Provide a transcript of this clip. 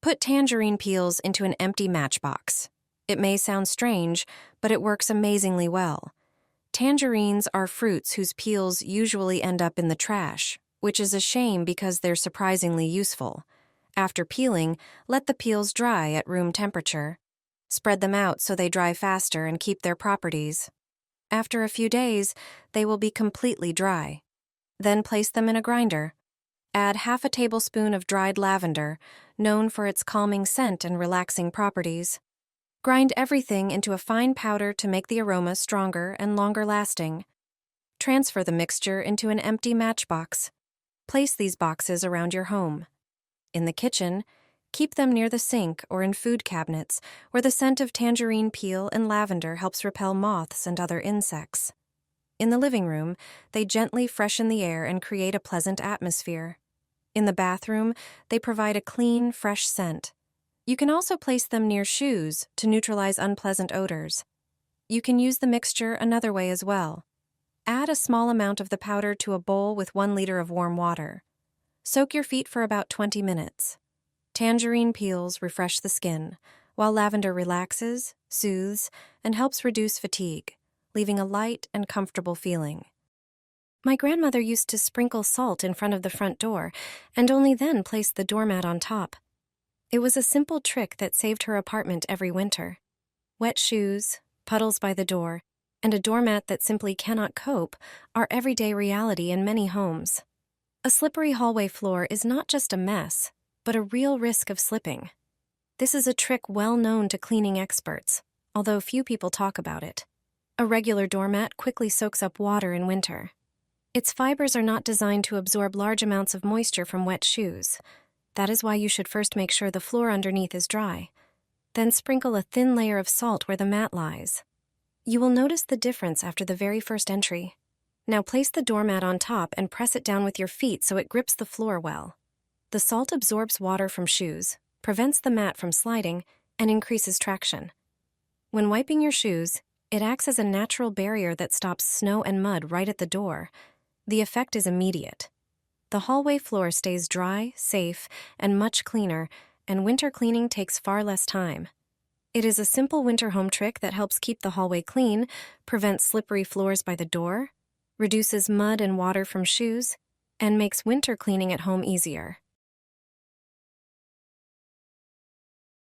Put tangerine peels into an empty Matchbox. It may sound strange, but it works amazingly well. Tangerines are fruits whose peels usually end up in the trash, which is a shame because they're surprisingly useful. After peeling, let the peels dry at room temperature. Spread them out so they dry faster and keep their properties. After a few days, they will be completely dry. Then place them in a grinder. Add half a tablespoon of dried lavender, known for its calming scent and relaxing properties. Grind everything into a fine powder to make the aroma stronger and longer lasting. Transfer the mixture into an empty Matchbox. Place these boxes around your home. In the kitchen, keep them near the sink or in food cabinets where the scent of tangerine peel and lavender helps repel moths and other insects. In the living room, they gently freshen the air and create a pleasant atmosphere. In the bathroom, they provide a clean, fresh scent. You can also place them near shoes to neutralize unpleasant odors. You can use the mixture another way as well. Add a small amount of the powder to a bowl with 1 liter of warm water. Soak your feet for about 20 minutes. Tangerine peels refresh the skin, while lavender relaxes, soothes, and helps reduce fatigue, leaving a light and comfortable feeling. My grandmother used to sprinkle salt in front of the front door and only then place the doormat on top. It was a simple trick that saved her apartment every winter. Wet shoes, puddles by the door, and a doormat that simply cannot cope are everyday reality in many homes. A slippery hallway floor is not just a mess, but a real risk of slipping. This is a trick well known to cleaning experts, although few people talk about it. A regular doormat quickly soaks up water in winter. Its fibers are not designed to absorb large amounts of moisture from wet shoes. That is why you should first make sure the floor underneath is dry. Then sprinkle a thin layer of salt where the mat lies. You will notice the difference after the very first entry. Now place the doormat on top and press it down with your feet so it grips the floor well. The salt absorbs water from shoes, prevents the mat from sliding, and increases traction. When wiping your shoes, it acts as a natural barrier that stops snow and mud right at the door. The effect is immediate. The hallway floor stays dry, safe, and much cleaner, and winter cleaning takes far less time. It is a simple winter home trick that helps keep the hallway clean, prevents slippery floors by the door, reduces mud and water from shoes, and makes winter cleaning at home easier.